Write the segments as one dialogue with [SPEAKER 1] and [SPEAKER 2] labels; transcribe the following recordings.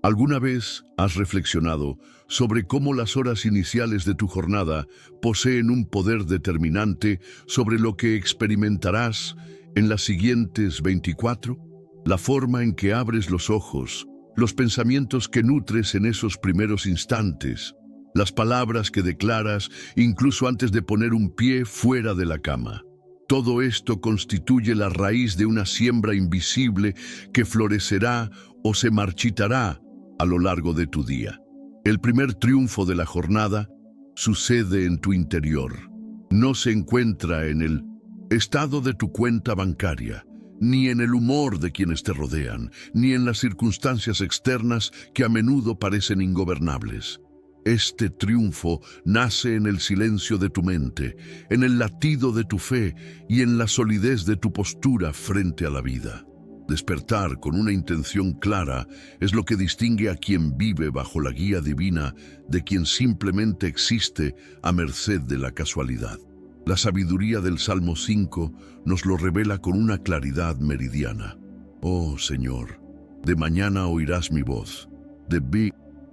[SPEAKER 1] ¿Alguna vez has reflexionado sobre cómo las horas iniciales de tu jornada poseen un poder determinante sobre lo que experimentarás en las siguientes 24? La forma en que abres los ojos, los pensamientos que nutres en esos primeros instantes, las palabras que declaras incluso antes de poner un pie fuera de la cama. Todo esto constituye la raíz de una siembra invisible que florecerá o se marchitará a lo largo de tu día. El primer triunfo de la jornada sucede en tu interior. No se encuentra en el estado de tu cuenta bancaria, ni en el humor de quienes te rodean, ni en las circunstancias externas que a menudo parecen ingobernables. Este triunfo nace en el silencio de tu mente, en el latido de tu fe y en la solidez de tu postura frente a la vida. Despertar con una intención clara es lo que distingue a quien vive bajo la guía divina de quien simplemente existe a merced de la casualidad. La sabiduría del Salmo 5 nos lo revela con una claridad meridiana. Oh Señor, de mañana oirás mi voz.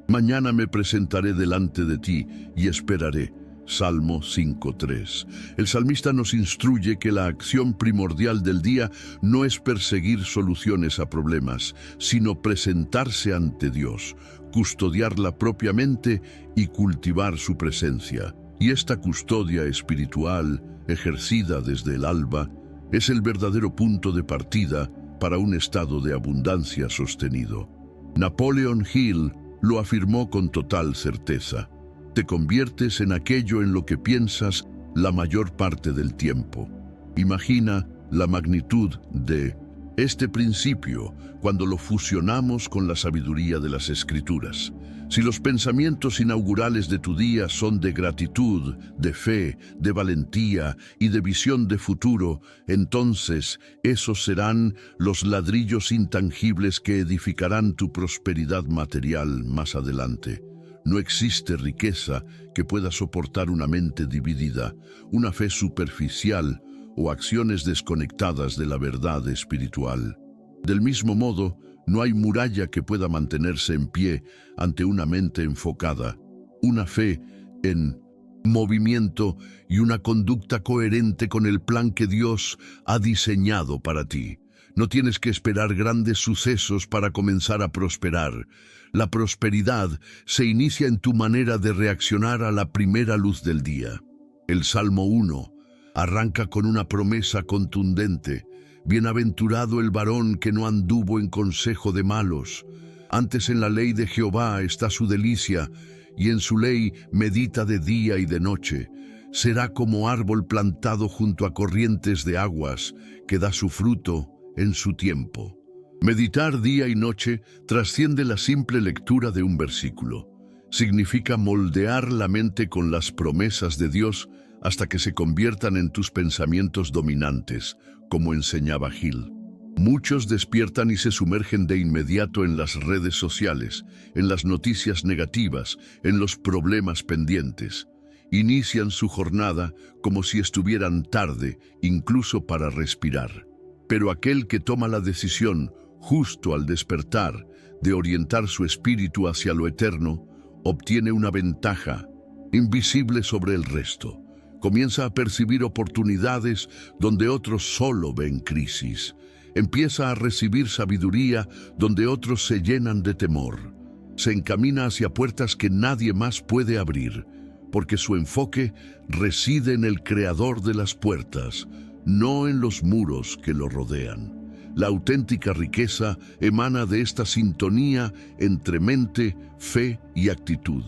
[SPEAKER 1] Mañana me presentaré delante de ti y esperaré. Salmo 5:3. El salmista nos instruye que la acción primordial del día no es perseguir soluciones a problemas, sino presentarse ante Dios, custodiarla propiamente y cultivar su presencia. Y esta custodia espiritual, ejercida desde el alba, es el verdadero punto de partida para un estado de abundancia sostenido. Napoleon Hill lo afirmó con total certeza. Te conviertes en aquello en lo que piensas la mayor parte del tiempo. Imagina la magnitud de este principio cuando lo fusionamos con la sabiduría de las Escrituras. Si los pensamientos inaugurales de tu día son de gratitud, de fe, de valentía y de visión de futuro, entonces esos serán los ladrillos intangibles que edificarán tu prosperidad material más adelante. No existe riqueza que pueda soportar una mente dividida, una fe superficial o acciones desconectadas de la verdad espiritual. Del mismo modo, no hay muralla que pueda mantenerse en pie ante una mente enfocada, una fe en movimiento y una conducta coherente con el plan que Dios ha diseñado para ti. No tienes que esperar grandes sucesos para comenzar a prosperar. La prosperidad se inicia en tu manera de reaccionar a la primera luz del día. El Salmo 1 arranca con una promesa contundente. Bienaventurado el varón que no anduvo en consejo de malos. Antes en la ley de Jehová está su delicia, y en su ley medita de día y de noche. Será como árbol plantado junto a corrientes de aguas, que da su fruto en su tiempo. Meditar día y noche trasciende la simple lectura de un versículo. Significa moldear la mente con las promesas de Dios hasta que se conviertan en tus pensamientos dominantes, como enseñaba Hill. Muchos despiertan y se sumergen de inmediato en las redes sociales, en las noticias negativas, en los problemas pendientes. Inician su jornada como si estuvieran tarde, incluso para respirar. Pero aquel que toma la decisión, justo al despertar, de orientar su espíritu hacia lo eterno, obtiene una ventaja invisible sobre el resto. Comienza a percibir oportunidades donde otros solo ven crisis. Empieza a recibir sabiduría donde otros se llenan de temor. Se encamina hacia puertas que nadie más puede abrir, porque su enfoque reside en el creador de las puertas, no en los muros que lo rodean. La auténtica riqueza emana de esta sintonía entre mente, fe y actitud.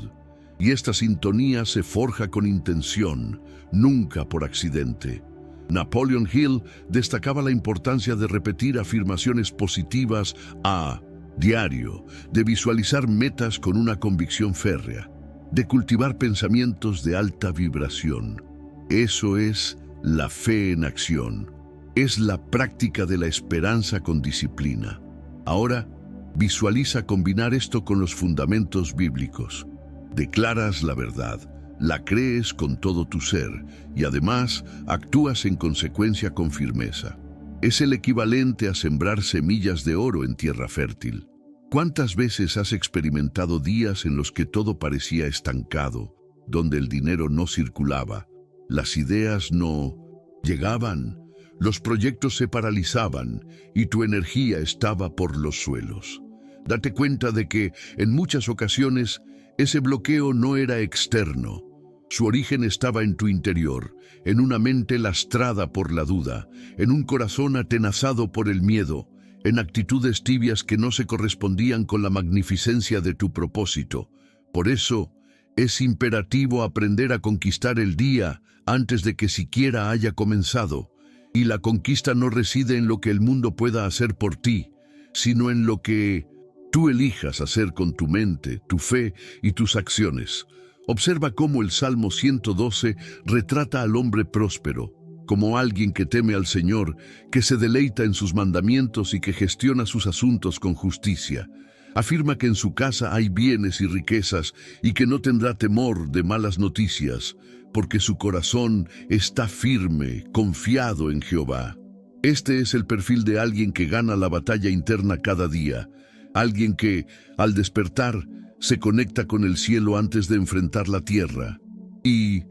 [SPEAKER 1] Y esta sintonía se forja con intención, nunca por accidente. Napoleon Hill destacaba la importancia de repetir afirmaciones positivas a diario, de visualizar metas con una convicción férrea, de cultivar pensamientos de alta vibración. Eso es la fe en acción. Es la práctica de la esperanza con disciplina. Ahora, visualiza combinar esto con los fundamentos bíblicos. Declaras la verdad, la crees con todo tu ser y además actúas en consecuencia con firmeza. Es el equivalente a sembrar semillas de oro en tierra fértil. ¿Cuántas veces has experimentado días en los que todo parecía estancado, donde el dinero no circulaba, las ideas no llegaban, los proyectos se paralizaban y tu energía estaba por los suelos? Date cuenta de que, en muchas ocasiones, ese bloqueo no era externo. Su origen estaba en tu interior, en una mente lastrada por la duda, en un corazón atenazado por el miedo, en actitudes tibias que no se correspondían con la magnificencia de tu propósito. Por eso, es imperativo aprender a conquistar el día antes de que siquiera haya comenzado. Y la conquista no reside en lo que el mundo pueda hacer por ti, sino en lo que tú elijas hacer con tu mente, tu fe y tus acciones. Observa cómo el Salmo 112 retrata al hombre próspero, como alguien que teme al Señor, que se deleita en sus mandamientos y que gestiona sus asuntos con justicia. Afirma que en su casa hay bienes y riquezas y que no tendrá temor de malas noticias, porque su corazón está firme, confiado en Jehová. Este es el perfil de alguien que gana la batalla interna cada día, alguien que, al despertar, se conecta con el cielo antes de enfrentar la tierra. Y,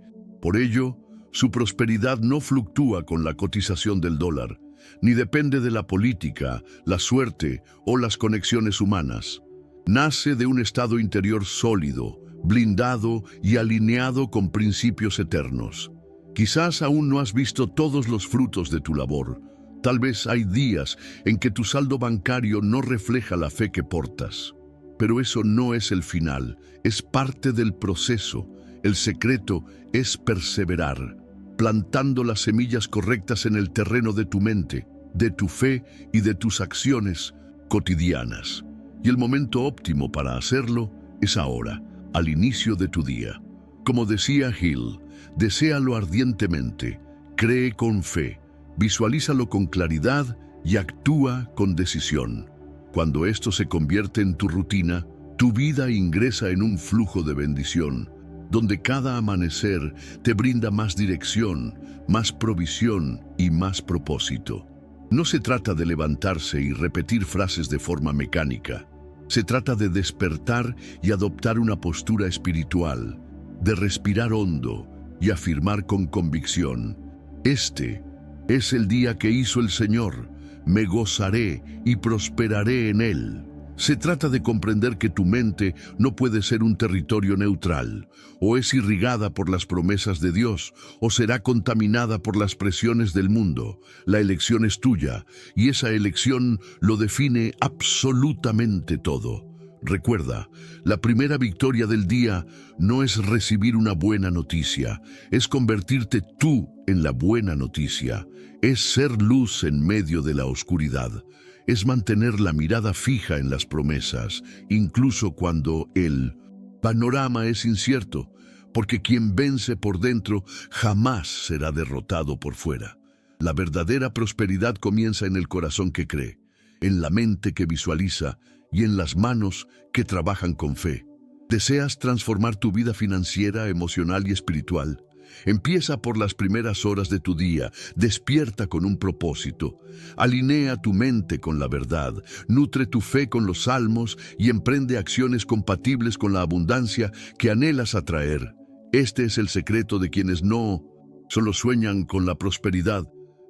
[SPEAKER 1] por ello, su prosperidad no fluctúa con la cotización del dólar, ni depende de la política, la suerte o las conexiones humanas. Nace de un estado interior sólido, blindado y alineado con principios eternos. Quizás aún no has visto todos los frutos de tu labor. Tal vez hay días en que tu saldo bancario no refleja la fe que portas. Pero eso no es el final, es parte del proceso. El secreto es perseverar, plantando las semillas correctas en el terreno de tu mente, de tu fe y de tus acciones cotidianas. Y el momento óptimo para hacerlo es ahora, al inicio de tu día. Como decía Hill, deséalo ardientemente, cree con fe, visualízalo con claridad y actúa con decisión. Cuando esto se convierte en tu rutina, tu vida ingresa en un flujo de bendición, donde cada amanecer te brinda más dirección, más provisión y más propósito. No se trata de levantarse y repetir frases de forma mecánica. Se trata de despertar y adoptar una postura espiritual, de respirar hondo y afirmar con convicción: este es el día que hizo el Señor, me gozaré y prosperaré en él. Se trata de comprender que tu mente no puede ser un territorio neutral, o es irrigada por las promesas de Dios, o será contaminada por las presiones del mundo. La elección es tuya, y esa elección lo define absolutamente todo. Recuerda, la primera victoria del día no es recibir una buena noticia, es convertirte tú en la buena noticia, es ser luz en medio de la oscuridad. Es mantener la mirada fija en las promesas, incluso cuando el panorama es incierto, porque quien vence por dentro jamás será derrotado por fuera. La verdadera prosperidad comienza en el corazón que cree, en la mente que visualiza y en las manos que trabajan con fe. ¿Deseas transformar tu vida financiera, emocional y espiritual? Empieza por las primeras horas de tu día, despierta con un propósito, alinea tu mente con la verdad, nutre tu fe con los salmos y emprende acciones compatibles con la abundancia que anhelas atraer. Este es el secreto de quienes no solo sueñan con la prosperidad,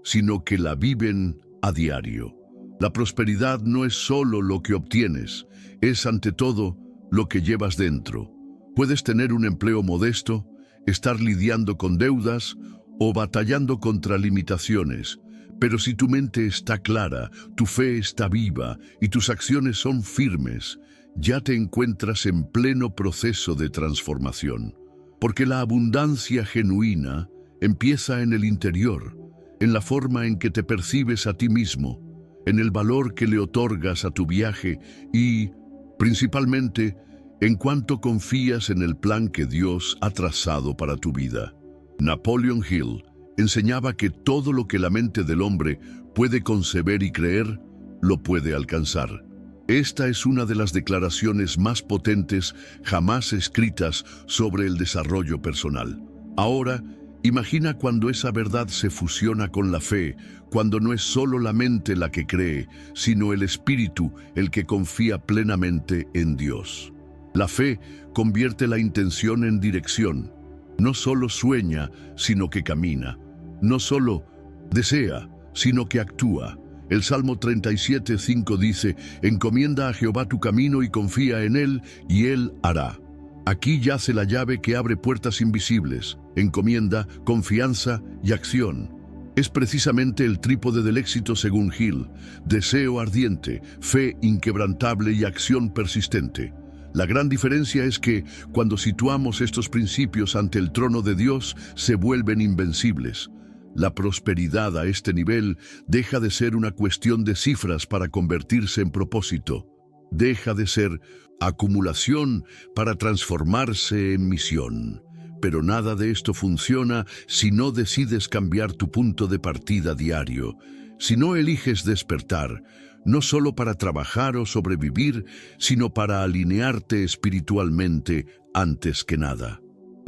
[SPEAKER 1] sino que la viven a diario. La prosperidad no es solo lo que obtienes, es ante todo lo que llevas dentro. Puedes tener un empleo modesto, estar lidiando con deudas o batallando contra limitaciones, pero si tu mente está clara, tu fe está viva y tus acciones son firmes, ya te encuentras en pleno proceso de transformación. Porque la abundancia genuina empieza en el interior, en la forma en que te percibes a ti mismo, en el valor que le otorgas a tu viaje y, principalmente, en cuanto confías en el plan que Dios ha trazado para tu vida. Napoleon Hill enseñaba que todo lo que la mente del hombre puede conceber y creer, lo puede alcanzar. Esta es una de las declaraciones más potentes jamás escritas sobre el desarrollo personal. Ahora, Imagina cuando esa verdad se fusiona con la fe, cuando no es solo la mente la que cree, sino el espíritu el que confía plenamente en Dios. La fe convierte la intención en dirección. No solo sueña, sino que camina. No solo desea, sino que actúa. El Salmo 37:5 dice: encomienda a Jehová tu camino y confía en Él, y Él hará. Aquí yace la llave que abre puertas invisibles: encomienda, confianza y acción. Es precisamente el trípode del éxito según Hill: deseo ardiente, fe inquebrantable y acción persistente. La gran diferencia es que, cuando situamos estos principios ante el trono de Dios, se vuelven invencibles. La prosperidad a este nivel deja de ser una cuestión de cifras para convertirse en propósito. Deja de ser acumulación para transformarse en misión. Pero nada de esto funciona si no decides cambiar tu punto de partida diario, si no eliges despertar, no solo para trabajar o sobrevivir, sino para alinearte espiritualmente antes que nada.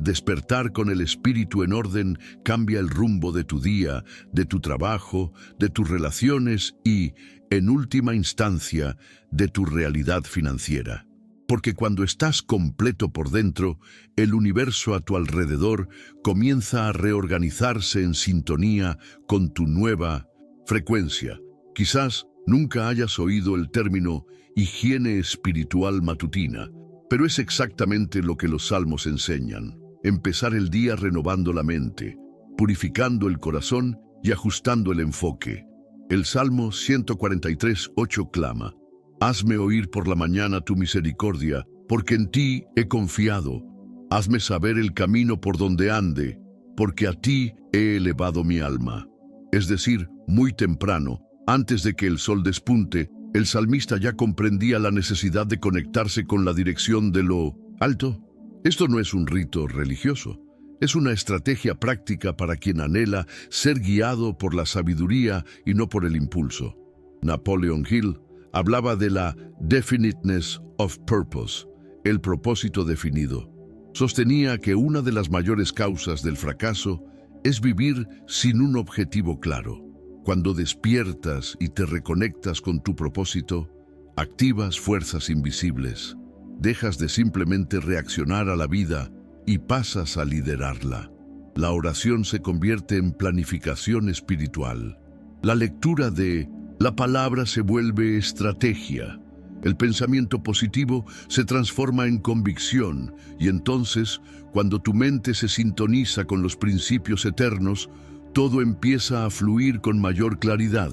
[SPEAKER 1] Despertar con el espíritu en orden cambia el rumbo de tu día, de tu trabajo, de tus relaciones y, en última instancia, de tu realidad financiera. Porque cuando estás completo por dentro, el universo a tu alrededor comienza a reorganizarse en sintonía con tu nueva frecuencia. Quizás nunca hayas oído el término higiene espiritual matutina, pero es exactamente lo que los salmos enseñan. Empezar el día renovando la mente, purificando el corazón y ajustando el enfoque. El Salmo 143:8 clama: hazme oír por la mañana tu misericordia, porque en ti he confiado. Hazme saber el camino por donde ande, porque a ti he elevado mi alma. Es decir, muy temprano, antes de que el sol despunte, el salmista ya comprendía la necesidad de conectarse con la dirección de lo alto. Esto no es un rito religioso, es una estrategia práctica para quien anhela ser guiado por la sabiduría y no por el impulso. Napoleon Hill hablaba de la definiteness of purpose, el propósito definido. Sostenía que una de las mayores causas del fracaso es vivir sin un objetivo claro. Cuando despiertas y te reconectas con tu propósito, activas fuerzas invisibles. Dejas de simplemente reaccionar a la vida y pasas a liderarla. La oración se convierte en planificación espiritual. La lectura de la palabra se vuelve estrategia. El pensamiento positivo se transforma en convicción y entonces, cuando tu mente se sintoniza con los principios eternos, todo empieza a fluir con mayor claridad.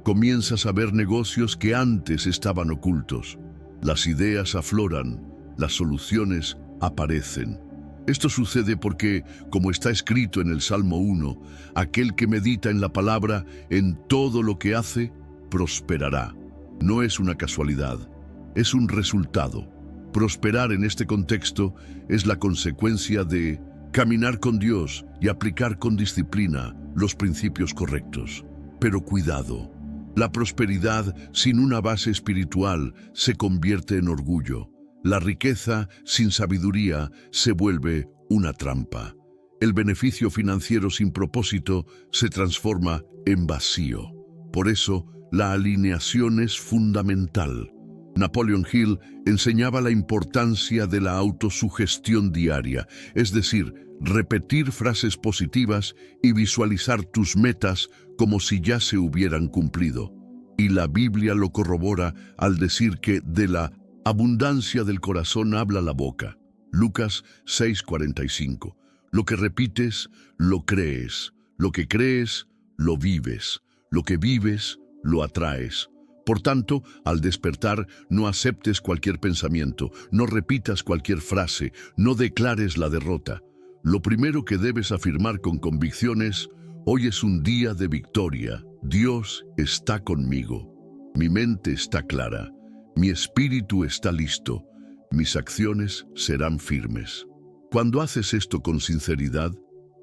[SPEAKER 1] Comienzas a ver negocios que antes estaban ocultos. Las ideas afloran, las soluciones aparecen. Esto sucede porque, como está escrito en el Salmo 1, aquel que medita en la palabra, en todo lo que hace, prosperará. No es una casualidad, es un resultado. Prosperar en este contexto es la consecuencia de caminar con Dios y aplicar con disciplina los principios correctos. Pero cuidado. La prosperidad sin una base espiritual se convierte en orgullo. La riqueza sin sabiduría se vuelve una trampa. El beneficio financiero sin propósito se transforma en vacío. Por eso, la alineación es fundamental. Napoleon Hill enseñaba la importancia de la autosugestión diaria, es decir, repetir frases positivas y visualizar tus metas como si ya se hubieran cumplido. Y la Biblia lo corrobora al decir que de la abundancia del corazón habla la boca. Lucas 6:45. Lo que repites, lo crees. Lo que crees, lo vives. Lo que vives, lo atraes. Por tanto, al despertar, no aceptes cualquier pensamiento, no repitas cualquier frase, no declares la derrota. Lo primero que debes afirmar con convicción es: hoy es un día de victoria. Dios está conmigo. Mi mente está clara. Mi espíritu está listo. Mis acciones serán firmes. Cuando haces esto con sinceridad,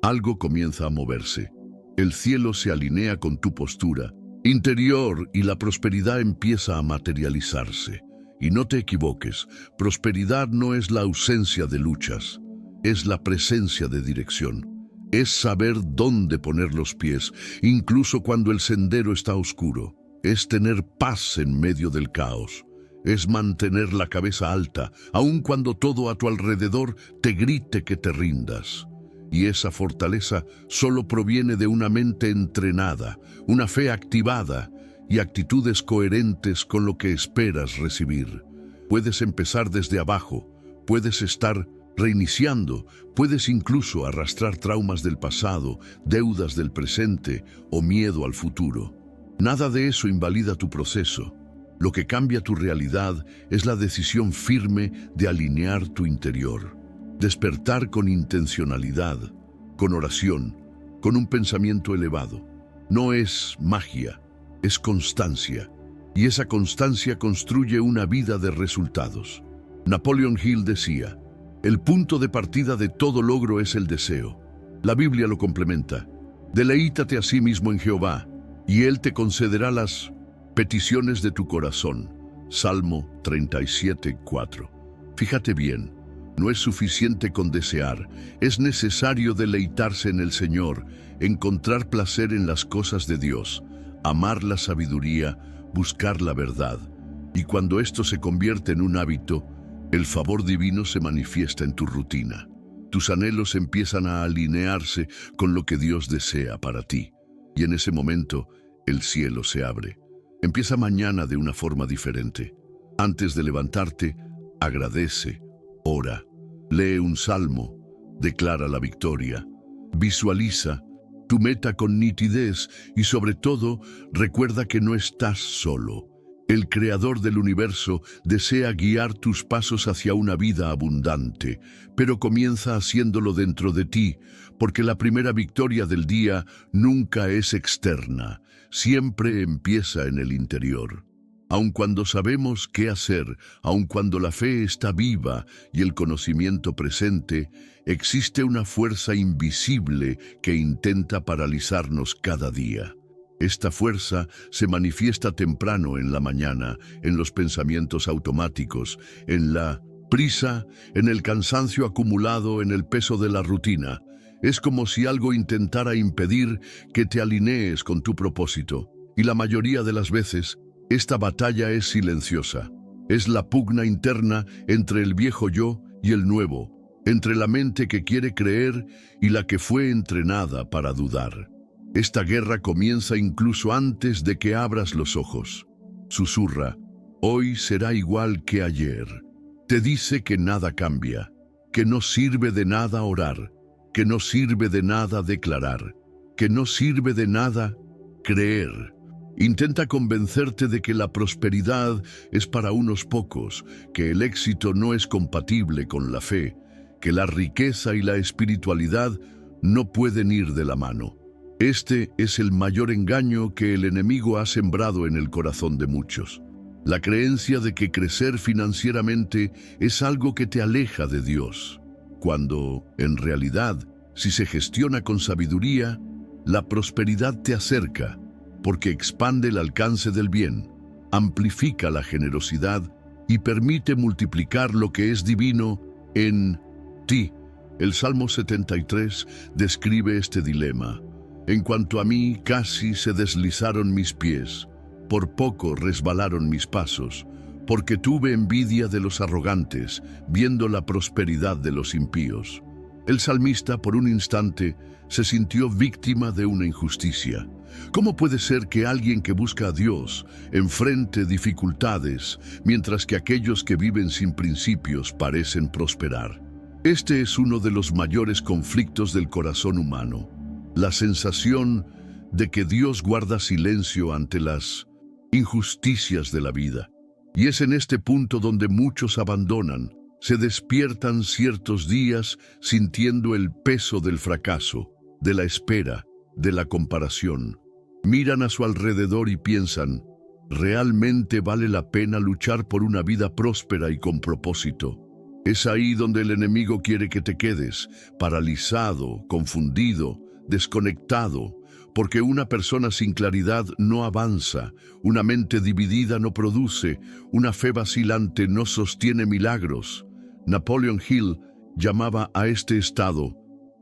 [SPEAKER 1] algo comienza a moverse. El cielo se alinea con tu postura interior y la prosperidad empieza a materializarse. Y no te equivoques, prosperidad no es la ausencia de luchas, es la presencia de dirección. Es saber dónde poner los pies, incluso cuando el sendero está oscuro. Es tener paz en medio del caos. Es mantener la cabeza alta, aun cuando todo a tu alrededor te grite que te rindas. Y esa fortaleza solo proviene de una mente entrenada, una fe activada y actitudes coherentes con lo que esperas recibir. Puedes empezar desde abajo, puedes estar reiniciando, puedes incluso arrastrar traumas del pasado, deudas del presente o miedo al futuro. Nada de eso invalida tu proceso. Lo que cambia tu realidad es la decisión firme de alinear tu interior. Despertar con intencionalidad, con oración, con un pensamiento elevado. No es magia, es constancia. Y esa constancia construye una vida de resultados. Napoleon Hill decía, el punto de partida de todo logro es el deseo. La Biblia lo complementa. Deleítate a sí mismo en Jehová, y Él te concederá las peticiones de tu corazón. Salmo 37:4. Fíjate bien, no es suficiente con desear, es necesario deleitarse en el Señor, encontrar placer en las cosas de Dios, amar la sabiduría, buscar la verdad. Y cuando esto se convierte en un hábito, el favor divino se manifiesta en tu rutina. Tus anhelos empiezan a alinearse con lo que Dios desea para ti. Y en ese momento, el cielo se abre. Empieza mañana de una forma diferente. Antes de levantarte, agradece, ora, lee un salmo, declara la victoria, visualiza tu meta con nitidez y sobre todo, recuerda que no estás solo. El Creador del universo desea guiar tus pasos hacia una vida abundante, pero comienza haciéndolo dentro de ti, porque la primera victoria del día nunca es externa, siempre empieza en el interior. Aun cuando sabemos qué hacer, aun cuando la fe está viva y el conocimiento presente, existe una fuerza invisible que intenta paralizarnos cada día. Esta fuerza se manifiesta temprano en la mañana, en los pensamientos automáticos, en la prisa, en el cansancio acumulado, en el peso de la rutina. Es como si algo intentara impedir que te alinees con tu propósito. Y la mayoría de las veces, esta batalla es silenciosa. Es la pugna interna entre el viejo yo y el nuevo, entre la mente que quiere creer y la que fue entrenada para dudar. Esta guerra comienza incluso antes de que abras los ojos. Susurra, hoy será igual que ayer. Te dice que nada cambia, que no sirve de nada orar, que no sirve de nada declarar, que no sirve de nada creer. Intenta convencerte de que la prosperidad es para unos pocos, que el éxito no es compatible con la fe, que la riqueza y la espiritualidad no pueden ir de la mano. Este es el mayor engaño que el enemigo ha sembrado en el corazón de muchos. La creencia de que crecer financieramente es algo que te aleja de Dios, cuando, en realidad, si se gestiona con sabiduría, la prosperidad te acerca, porque expande el alcance del bien, amplifica la generosidad y permite multiplicar lo que es divino en ti. El Salmo 73 describe este dilema. En cuanto a mí, casi se deslizaron mis pies, por poco resbalaron mis pasos, porque tuve envidia de los arrogantes, viendo la prosperidad de los impíos. El salmista, por un instante, se sintió víctima de una injusticia. ¿Cómo puede ser que alguien que busca a Dios enfrente dificultades, mientras que aquellos que viven sin principios parecen prosperar? Este es uno de los mayores conflictos del corazón humano. La sensación de que Dios guarda silencio ante las injusticias de la vida. Y es en este punto donde muchos abandonan, se despiertan ciertos días sintiendo el peso del fracaso, de la espera, de la comparación. Miran a su alrededor y piensan, ¿realmente vale la pena luchar por una vida próspera y con propósito? Es ahí donde el enemigo quiere que te quedes, paralizado, confundido, desconectado, porque una persona sin claridad no avanza, una mente dividida no produce, una fe vacilante no sostiene milagros. Napoleon Hill llamaba a este estado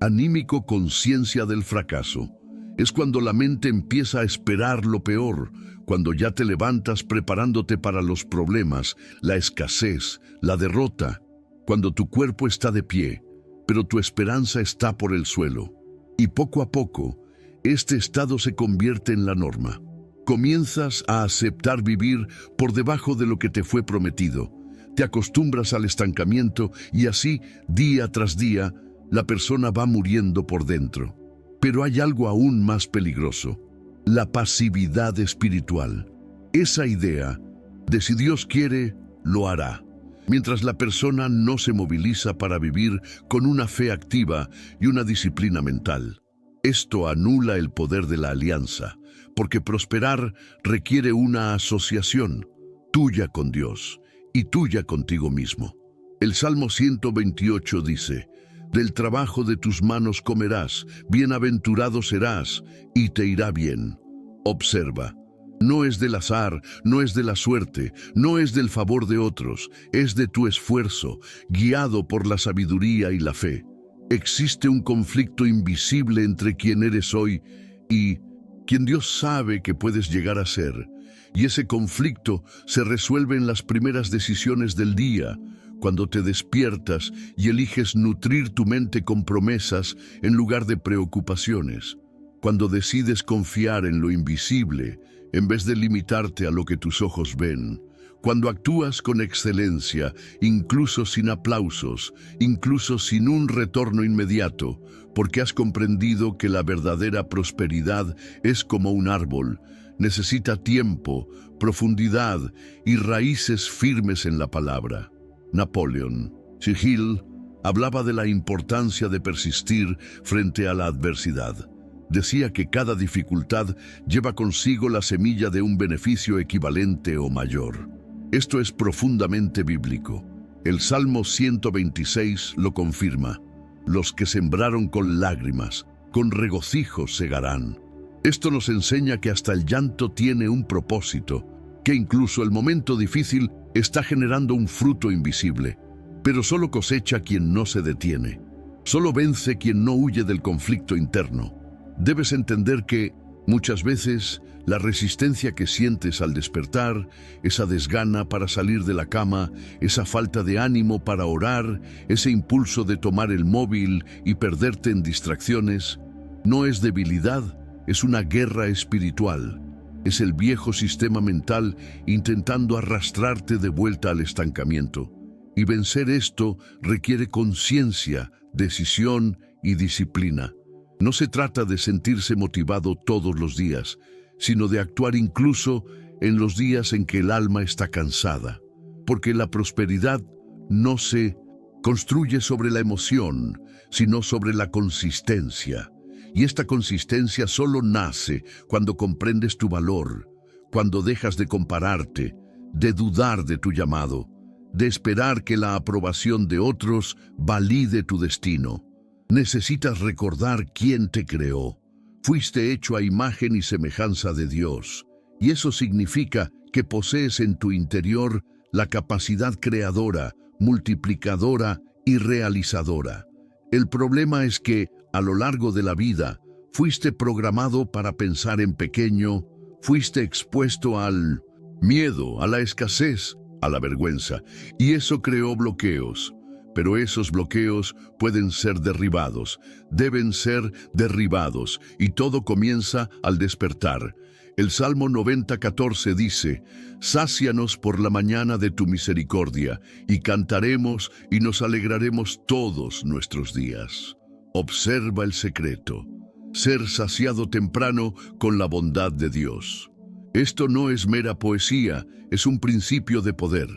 [SPEAKER 1] Anímico, conciencia del fracaso. Es cuando la mente empieza a esperar lo peor, cuando ya te levantas preparándote para los problemas, la escasez, la derrota, cuando tu cuerpo está de pie, pero tu esperanza está por el suelo. Y poco a poco, este estado se convierte en la norma. Comienzas a aceptar vivir por debajo de lo que te fue prometido. Te acostumbras al estancamiento y así, día tras día, la persona va muriendo por dentro. Pero hay algo aún más peligroso: la pasividad espiritual. Esa idea de si Dios quiere, lo hará. Mientras la persona no se moviliza para vivir con una fe activa y una disciplina mental. Esto anula el poder de la alianza, porque prosperar requiere una asociación, tuya con Dios y tuya contigo mismo. El Salmo 128 dice: del trabajo de tus manos comerás, bienaventurado serás, y te irá bien. Observa, no es del azar, no es de la suerte, no es del favor de otros, es de tu esfuerzo, guiado por la sabiduría y la fe. Existe un conflicto invisible entre quien eres hoy y quien Dios sabe que puedes llegar a ser. Y ese conflicto se resuelve en las primeras decisiones del día, cuando te despiertas y eliges nutrir tu mente con promesas en lugar de preocupaciones. Cuando decides confiar en lo invisible, en vez de limitarte a lo que tus ojos ven. Cuando actúas con excelencia, incluso sin aplausos, incluso sin un retorno inmediato, porque has comprendido que la verdadera prosperidad es como un árbol, necesita tiempo, profundidad y raíces firmes en la palabra. Napoleón Hill hablaba de la importancia de persistir frente a la adversidad. Decía que cada dificultad lleva consigo la semilla de un beneficio equivalente o mayor. Esto es profundamente bíblico. El Salmo 126 lo confirma. Los que sembraron con lágrimas, con regocijo segarán. Esto nos enseña que hasta el llanto tiene un propósito, que incluso el momento difícil está generando un fruto invisible. Pero solo cosecha quien no se detiene. Solo vence quien no huye del conflicto interno. Debes entender que, muchas veces, la resistencia que sientes al despertar, esa desgana para salir de la cama, esa falta de ánimo para orar, ese impulso de tomar el móvil y perderte en distracciones, no es debilidad, es una guerra espiritual. Es el viejo sistema mental intentando arrastrarte de vuelta al estancamiento. Y vencer esto requiere conciencia, decisión y disciplina. No se trata de sentirse motivado todos los días, sino de actuar incluso en los días en que el alma está cansada. Porque la prosperidad no se construye sobre la emoción, sino sobre la consistencia. Y esta consistencia solo nace cuando comprendes tu valor, cuando dejas de compararte, de dudar de tu llamado, de esperar que la aprobación de otros valide tu destino. Necesitas recordar quién te creó. Fuiste hecho a imagen y semejanza de Dios, y eso significa que posees en tu interior la capacidad creadora, multiplicadora y realizadora. El problema es que, a lo largo de la vida, fuiste programado para pensar en pequeño, fuiste expuesto al miedo, a la escasez, a la vergüenza, y eso creó bloqueos. Pero esos bloqueos pueden ser derribados, deben ser derribados, y todo comienza al despertar. El Salmo 90:14 dice: sácianos por la mañana de tu misericordia, y cantaremos y nos alegraremos todos nuestros días. Observa el secreto: ser saciado temprano con la bondad de Dios. Esto no es mera poesía, es un principio de poder.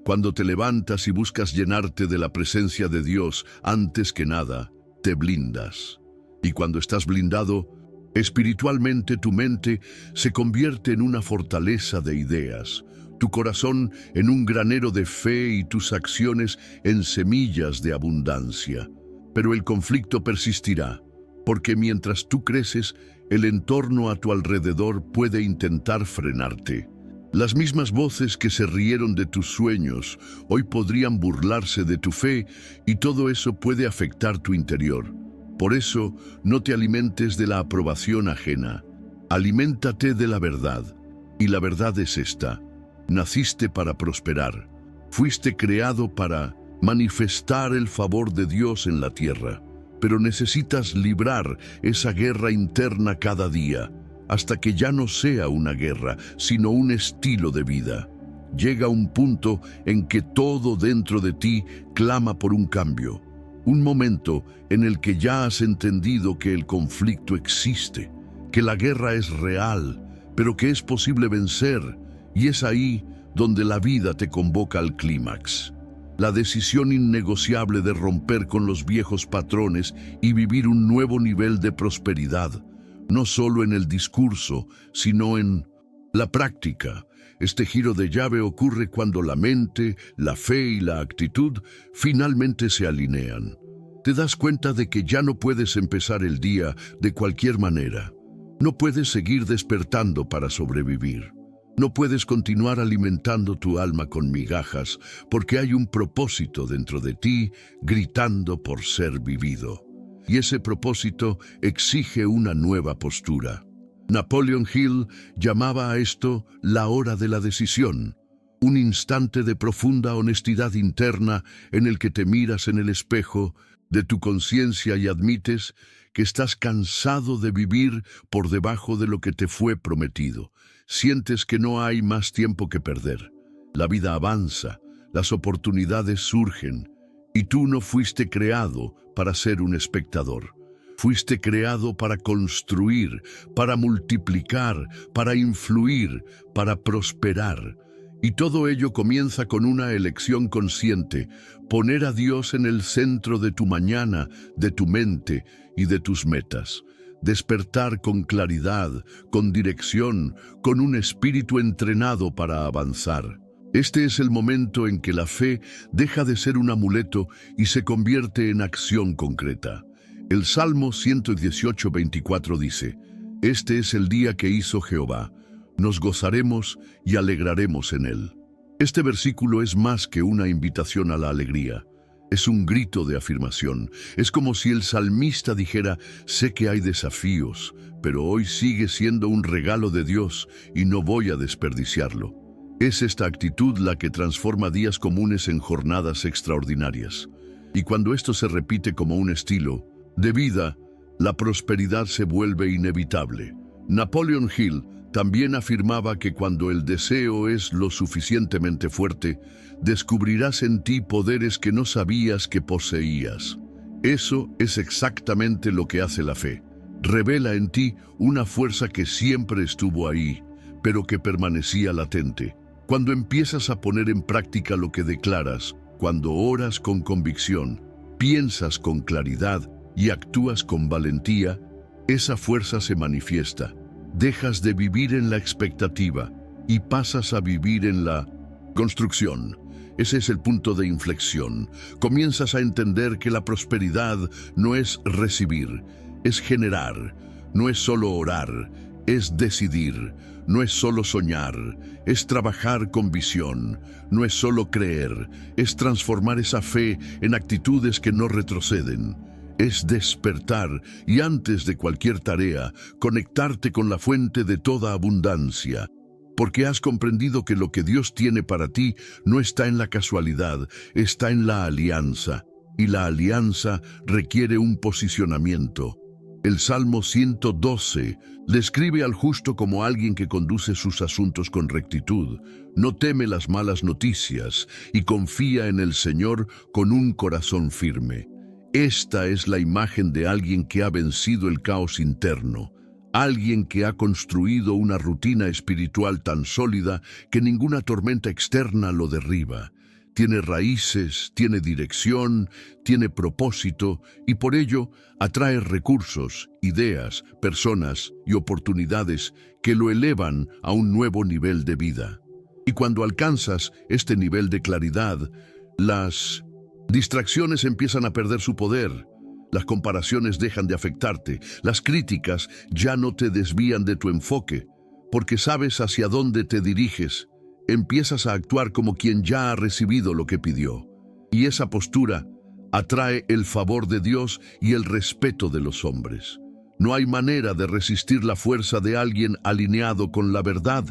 [SPEAKER 1] Cuando te levantas y buscas llenarte de la presencia de Dios, antes que nada, te blindas. Y cuando estás blindado, espiritualmente tu mente se convierte en una fortaleza de ideas, tu corazón en un granero de fe y tus acciones en semillas de abundancia. Pero el conflicto persistirá, porque mientras tú creces, el entorno a tu alrededor puede intentar frenarte. Las mismas voces que se rieron de tus sueños hoy podrían burlarse de tu fe, y todo eso puede afectar tu interior. Por eso, no te alimentes de la aprobación ajena. Aliméntate de la verdad. Y la verdad es esta: naciste para prosperar. Fuiste creado para manifestar el favor de Dios en la tierra. Pero necesitas librar esa guerra interna cada día, hasta que ya no sea una guerra, sino un estilo de vida. Llega un punto en que todo dentro de ti clama por un cambio. Un momento en el que ya has entendido que el conflicto existe, que la guerra es real, pero que es posible vencer, y es ahí donde la vida te convoca al clímax. La decisión innegociable de romper con los viejos patrones y vivir un nuevo nivel de prosperidad, no solo en el discurso, sino en la práctica. Este giro de llave ocurre cuando la mente, la fe y la actitud finalmente se alinean. Te das cuenta de que ya no puedes empezar el día de cualquier manera. No puedes seguir despertando para sobrevivir. No puedes continuar alimentando tu alma con migajas, porque hay un propósito dentro de ti gritando por ser vivido. Y ese propósito exige una nueva postura. Napoleon Hill llamaba a esto la hora de la decisión, un instante de profunda honestidad interna en el que te miras en el espejo de tu conciencia y admites que estás cansado de vivir por debajo de lo que te fue prometido. Sientes que no hay más tiempo que perder. La vida avanza, las oportunidades surgen, y tú no fuiste creado para ser un espectador. Fuiste creado para construir, para multiplicar, para influir, para prosperar. Y todo ello comienza con una elección consciente: poner a Dios en el centro de tu mañana, de tu mente y de tus metas. Despertar con claridad, con dirección, con un espíritu entrenado para avanzar. Este es el momento en que la fe deja de ser un amuleto y se convierte en acción concreta. El Salmo 118:24 dice: «Este es el día que hizo Jehová, nos gozaremos y alegraremos en él». Este versículo es más que una invitación a la alegría. Es un grito de afirmación. Es como si el salmista dijera: sé que hay desafíos, pero hoy sigue siendo un regalo de Dios y no voy a desperdiciarlo. Es esta actitud la que transforma días comunes en jornadas extraordinarias. Y cuando esto se repite como un estilo de vida, la prosperidad se vuelve inevitable. Napoleon Hill también afirmaba que cuando el deseo es lo suficientemente fuerte, descubrirás en ti poderes que no sabías que poseías. Eso es exactamente lo que hace la fe. Revela en ti una fuerza que siempre estuvo ahí, pero que permanecía latente. Cuando empiezas a poner en práctica lo que declaras, cuando oras con convicción, piensas con claridad y actúas con valentía, esa fuerza se manifiesta. Dejas de vivir en la expectativa y pasas a vivir en la construcción. Ese es el punto de inflexión. Comienzas a entender que la prosperidad no es recibir, es generar. No es solo orar, es decidir. No es solo soñar, es trabajar con visión. No es solo creer, es transformar esa fe en actitudes que no retroceden. Es despertar y antes de cualquier tarea, conectarte con la fuente de toda abundancia. Porque has comprendido que lo que Dios tiene para ti no está en la casualidad, está en la alianza. Y la alianza requiere un posicionamiento. El Salmo 112 describe al justo como alguien que conduce sus asuntos con rectitud, no teme las malas noticias y confía en el Señor con un corazón firme. Esta es la imagen de alguien que ha vencido el caos interno, alguien que ha construido una rutina espiritual tan sólida que ninguna tormenta externa lo derriba. Tiene raíces, tiene dirección, tiene propósito y por ello atrae recursos, ideas, personas y oportunidades que lo elevan a un nuevo nivel de vida. Y cuando alcanzas este nivel de claridad, las distracciones empiezan a perder su poder. Las comparaciones dejan de afectarte. Las críticas ya no te desvían de tu enfoque, porque sabes hacia dónde te diriges. Empiezas a actuar como quien ya ha recibido lo que pidió. Y esa postura Atrae el favor de Dios y el respeto de los hombres. No hay manera de resistir la fuerza de alguien alineado con la verdad,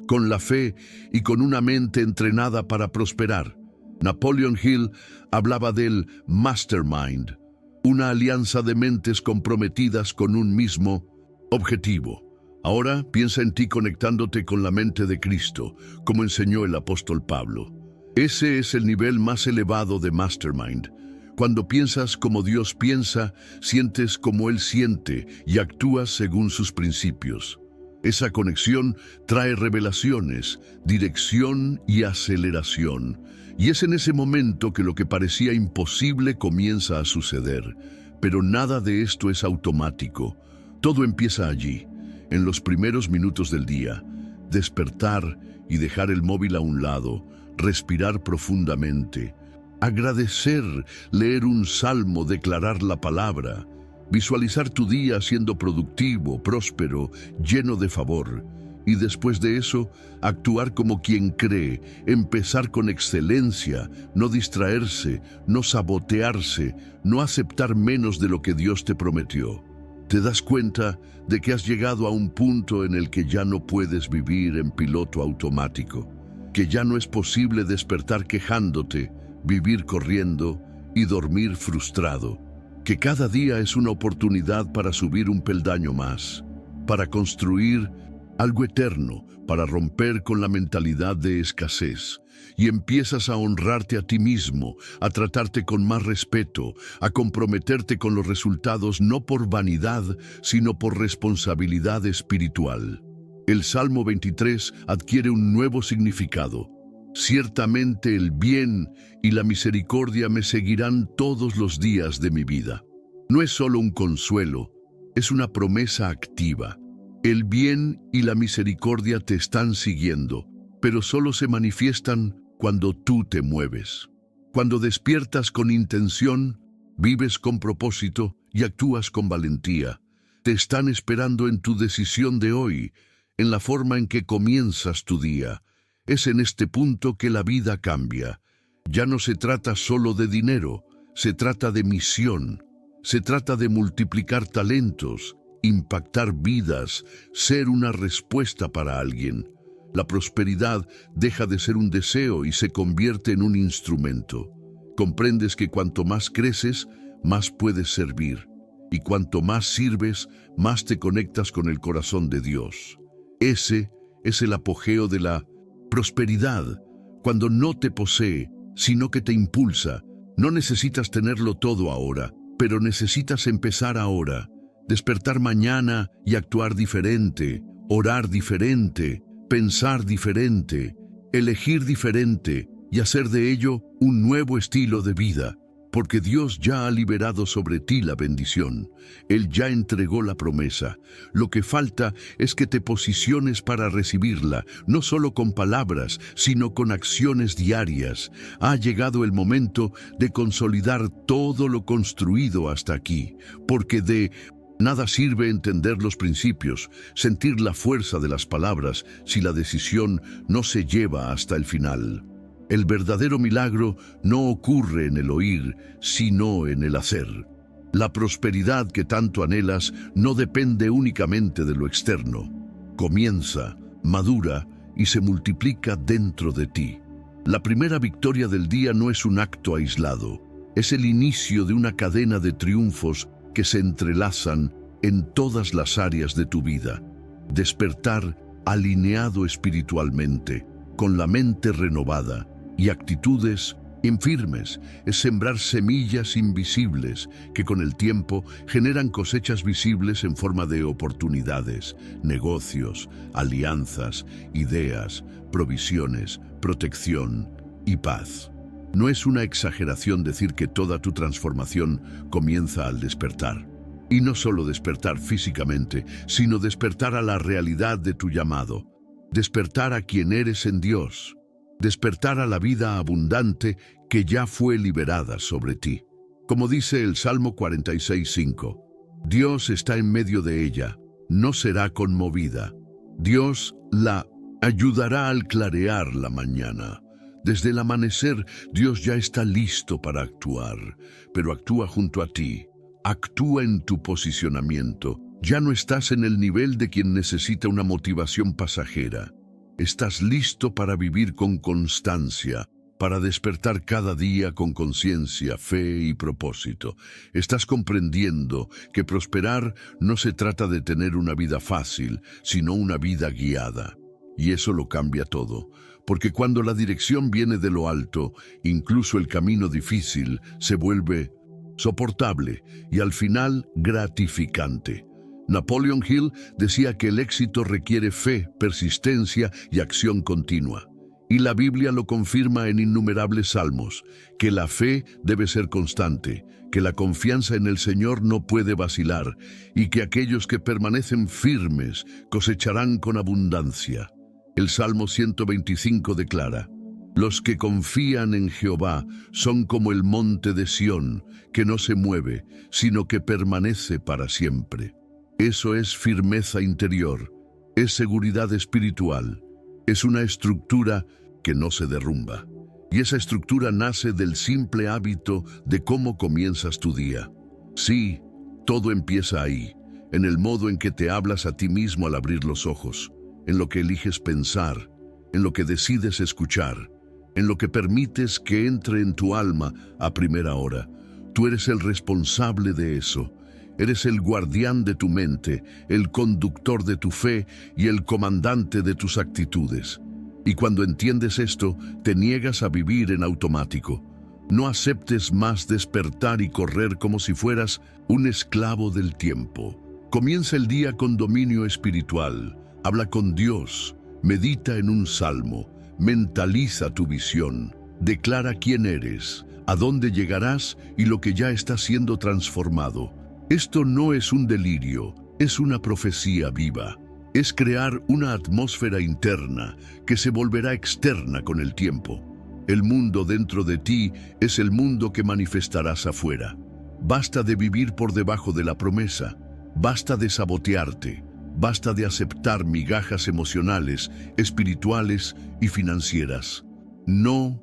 [SPEAKER 1] con la fe y con una mente entrenada para prosperar. Napoleon Hill hablaba del mastermind, una alianza de mentes comprometidas con un mismo objetivo. Ahora piensa en ti conectándote con la mente de Cristo, como enseñó el apóstol Pablo. Ese es el nivel más elevado de mastermind. Cuando piensas como Dios piensa, sientes como Él siente y actúas según sus principios. Esa conexión trae revelaciones, dirección y aceleración. Y es en ese momento que lo que parecía imposible comienza a suceder. Pero nada de esto es automático. Todo empieza allí, en los primeros minutos del día. Despertar y dejar el móvil a un lado, respirar profundamente, agradecer, leer un salmo, declarar la palabra, visualizar tu día siendo productivo, próspero, lleno de favor. Y después de eso, actuar como quien cree, empezar con excelencia, no distraerse, no sabotearse, no aceptar menos de lo que Dios te prometió. Te das cuenta de que has llegado a un punto en el que ya no puedes vivir en piloto automático, que ya no es posible despertar quejándote, vivir corriendo y dormir frustrado, que cada día es una oportunidad para subir un peldaño más, para construir algo eterno, para romper con la mentalidad de escasez. Y empiezas a honrarte a ti mismo, a tratarte con más respeto, a comprometerte con los resultados no por vanidad, sino por responsabilidad espiritual. El Salmo 23 adquiere un nuevo significado. Ciertamente el bien y la misericordia me seguirán todos los días de mi vida. No es solo un consuelo, es una promesa activa. El bien y la misericordia te están siguiendo, pero solo se manifiestan cuando tú te mueves. Cuando despiertas con intención, vives con propósito y actúas con valentía. Te están esperando en tu decisión de hoy, en la forma en que comienzas tu día. Es en este punto que la vida cambia. Ya no se trata solo de dinero, se trata de misión. Se trata de multiplicar talentos, impactar vidas, ser una respuesta para alguien. La prosperidad deja de ser un deseo y se convierte en un instrumento. Comprendes que cuanto más creces, más puedes servir. Y cuanto más sirves, más te conectas con el corazón de Dios. Ese es el apogeo de la prosperidad, cuando no te posee, sino que te impulsa. No necesitas tenerlo todo ahora, pero necesitas empezar ahora. Despertar mañana y actuar diferente, orar diferente, pensar diferente, elegir diferente y hacer de ello un nuevo estilo de vida. Porque Dios ya ha liberado sobre ti la bendición. Él ya entregó la promesa. Lo que falta es que te posiciones para recibirla, no solo con palabras, sino con acciones diarias. Ha llegado el momento de consolidar todo lo construido hasta aquí, porque de nada sirve entender los principios, sentir la fuerza de las palabras, si la decisión no se lleva hasta el final. El verdadero milagro no ocurre en el oír, sino en el hacer. La prosperidad que tanto anhelas no depende únicamente de lo externo. Comienza, madura y se multiplica dentro de ti. La primera victoria del día no es un acto aislado, es el inicio de una cadena de triunfos que se entrelazan en todas las áreas de tu vida. Despertar alineado espiritualmente, con la mente renovada y actitudes firmes, es sembrar semillas invisibles que con el tiempo generan cosechas visibles en forma de oportunidades, negocios, alianzas, ideas, provisiones, protección y paz. No es una exageración decir que toda tu transformación comienza al despertar. Y no solo despertar físicamente, sino despertar a la realidad de tu llamado. Despertar a quien eres en Dios. Despertar a la vida abundante que ya fue liberada sobre ti. Como dice el Salmo 46:5, Dios está en medio de ella, no será conmovida. Dios la ayudará al clarear la mañana. Desde el amanecer, Dios ya está listo para actuar, pero actúa junto a ti. Actúa en tu posicionamiento. Ya no estás en el nivel de quien necesita una motivación pasajera. Estás listo para vivir con constancia, para despertar cada día con conciencia, fe y propósito. Estás comprendiendo que prosperar no se trata de tener una vida fácil, sino una vida guiada. Y eso lo cambia todo, porque cuando la dirección viene de lo alto, incluso el camino difícil se vuelve soportable y al final gratificante. Napoleon Hill decía que el éxito requiere fe, persistencia y acción continua. Y la Biblia lo confirma en innumerables salmos, que la fe debe ser constante, que la confianza en el Señor no puede vacilar y que aquellos que permanecen firmes cosecharán con abundancia. El Salmo 125 declara: los que confían en Jehová son como el monte de Sión, que no se mueve, sino que permanece para siempre. Eso es firmeza interior, es seguridad espiritual, es una estructura que no se derrumba. Y esa estructura nace del simple hábito de cómo comienzas tu día. Sí, todo empieza ahí, en el modo en que te hablas a ti mismo al abrir los ojos, en lo que eliges pensar, en lo que decides escuchar, en lo que permites que entre en tu alma a primera hora. Tú eres el responsable de eso. Eres el guardián de tu mente, el conductor de tu fe y el comandante de tus actitudes. Y cuando entiendes esto, te niegas a vivir en automático. No aceptes más despertar y correr como si fueras un esclavo del tiempo. Comienza el día con dominio espiritual. Habla con Dios, medita en un salmo, mentaliza tu visión, declara quién eres, a dónde llegarás y lo que ya está siendo transformado. Esto no es un delirio, es una profecía viva. Es crear una atmósfera interna que se volverá externa con el tiempo. El mundo dentro de ti es el mundo que manifestarás afuera. Basta de vivir por debajo de la promesa, basta de sabotearte, basta de aceptar migajas emocionales, espirituales y financieras. No,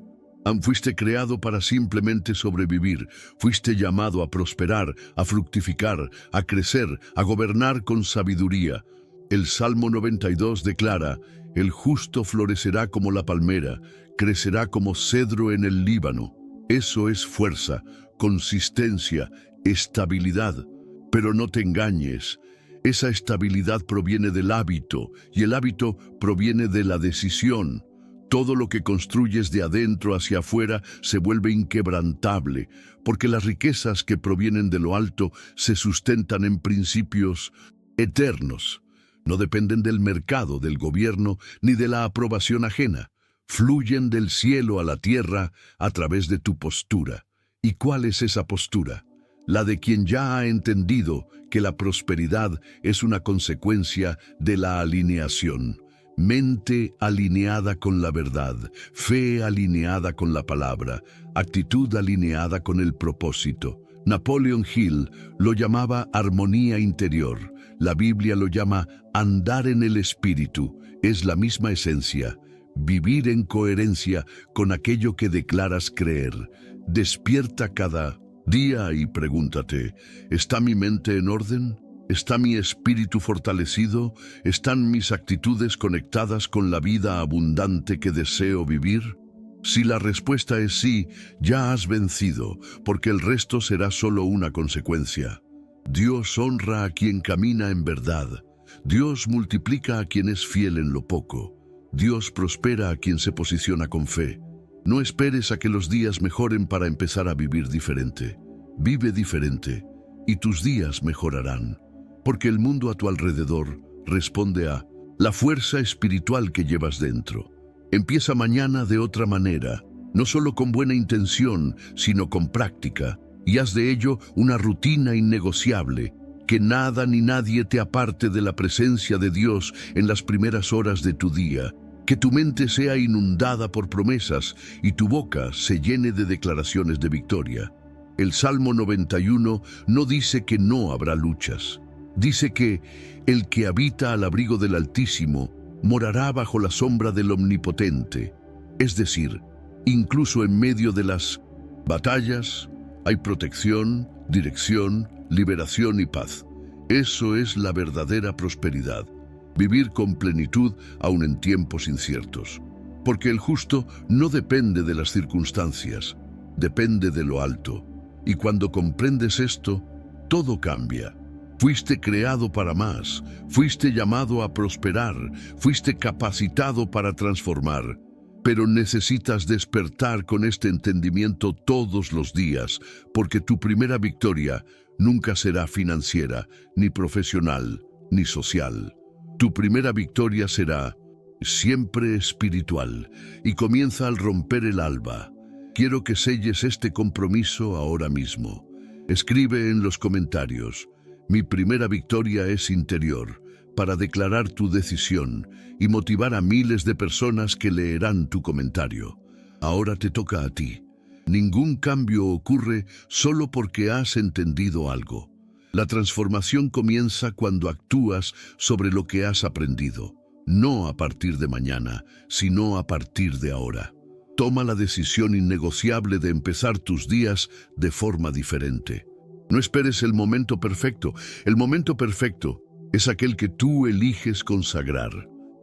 [SPEAKER 1] fuiste creado para simplemente sobrevivir. Fuiste llamado a prosperar, a fructificar, a crecer, a gobernar con sabiduría. El Salmo 92 declara: el justo florecerá como la palmera, crecerá como cedro en el Líbano. Eso es fuerza, consistencia, estabilidad. Pero no te engañes, esa estabilidad proviene del hábito y el hábito proviene de la decisión. Todo lo que construyes de adentro hacia afuera se vuelve inquebrantable, porque las riquezas que provienen de lo alto se sustentan en principios eternos. No dependen del mercado, del gobierno, ni de la aprobación ajena. Fluyen del cielo a la tierra a través de tu postura. ¿Y cuál es esa postura? La de quien ya ha entendido que la prosperidad es una consecuencia de la alineación. Mente alineada con la verdad, fe alineada con la palabra, actitud alineada con el propósito. Napoleon Hill lo llamaba armonía interior. La Biblia lo llama andar en el Espíritu. Es la misma esencia. Vivir en coherencia con aquello que declaras creer. Despierta cada día y pregúntate: ¿está mi mente en orden? ¿Está mi espíritu fortalecido? ¿Están mis actitudes conectadas con la vida abundante que deseo vivir? Si la respuesta es sí, ya has vencido, porque el resto será solo una consecuencia. Dios honra a quien camina en verdad. Dios multiplica a quien es fiel en lo poco. Dios prospera a quien se posiciona con fe. No esperes a que los días mejoren para empezar a vivir diferente. Vive diferente y tus días mejorarán. Porque el mundo a tu alrededor responde a la fuerza espiritual que llevas dentro. Empieza mañana de otra manera, no solo con buena intención, sino con práctica, y haz de ello una rutina innegociable. Que nada ni nadie te aparte de la presencia de Dios en las primeras horas de tu día. Que tu mente sea inundada por promesas y tu boca se llene de declaraciones de victoria. El Salmo 91 no dice que no habrá luchas. Dice que el que habita al abrigo del Altísimo morará bajo la sombra del Omnipotente. Es decir, Incluso en medio de las batallas hay protección, dirección, liberación y paz. Eso es la verdadera prosperidad. Vivir con plenitud aun en tiempos inciertos. Porque el justo no depende de las circunstancias, depende de lo alto. Y cuando comprendes esto, todo cambia. Fuiste creado para más, fuiste llamado a prosperar, fuiste capacitado para transformar. Pero necesitas despertar con este entendimiento todos los días, porque tu primera victoria nunca será financiera, ni profesional, ni social. Tu primera victoria será siempre espiritual y comienza al romper el alba. Quiero que selles este compromiso ahora mismo. Escribe en los comentarios: mi primera victoria es interior, para declarar tu decisión y motivar a miles de personas que leerán tu comentario. Ahora te toca a ti. Ningún cambio ocurre solo porque has entendido algo. La transformación comienza cuando actúas sobre lo que has aprendido, no a partir de mañana, sino a partir de ahora. Toma la decisión innegociable de empezar tus días de forma diferente. No esperes el momento perfecto. El momento perfecto es aquel que tú eliges consagrar.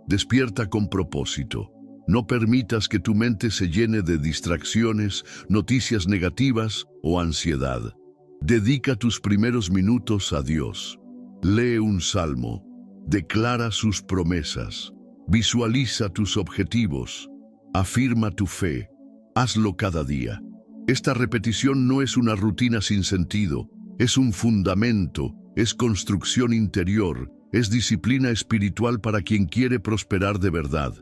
[SPEAKER 1] Despierta con propósito. No permitas que tu mente se llene de distracciones, noticias negativas o ansiedad. Dedica tus primeros minutos a Dios. Lee un salmo. Declara sus promesas. Visualiza tus objetivos. Afirma tu fe. Hazlo cada día. Esta repetición no es una rutina sin sentido. Es un fundamento. Es construcción interior. Es disciplina espiritual para quien quiere prosperar de verdad.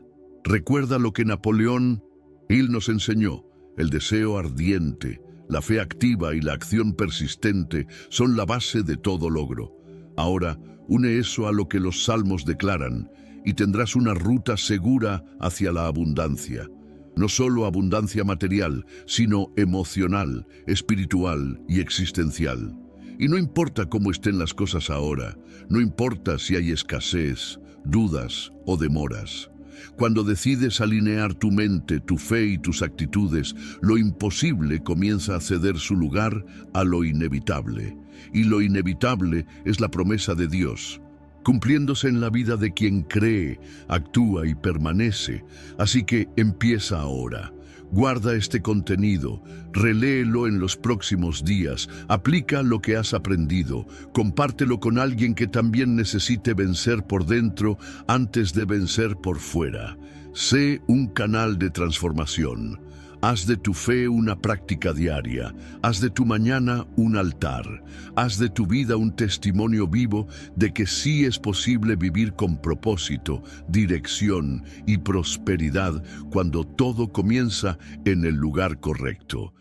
[SPEAKER 1] Recuerda lo que Napoleón Hill nos enseñó: el deseo ardiente, la fe activa y la acción persistente son la base de todo logro. Ahora, une eso a lo que los salmos declaran y tendrás una ruta segura hacia la abundancia. No solo abundancia material, sino emocional, espiritual y existencial. Y no importa cómo estén las cosas ahora, no importa si hay escasez, dudas o demoras. Cuando decides alinear tu mente, tu fe y tus actitudes, lo imposible comienza a ceder su lugar a lo inevitable. Y lo inevitable es la promesa de Dios, cumpliéndose en la vida de quien cree, actúa y permanece. Así que empieza ahora. Guarda este contenido, reléelo en los próximos días, aplica lo que has aprendido, compártelo con alguien que también necesite vencer por dentro antes de vencer por fuera. Sé un canal de transformación. Haz de tu fe una práctica diaria, haz de tu mañana un altar, haz de tu vida un testimonio vivo de que sí es posible vivir con propósito, dirección y prosperidad cuando todo comienza en el lugar correcto.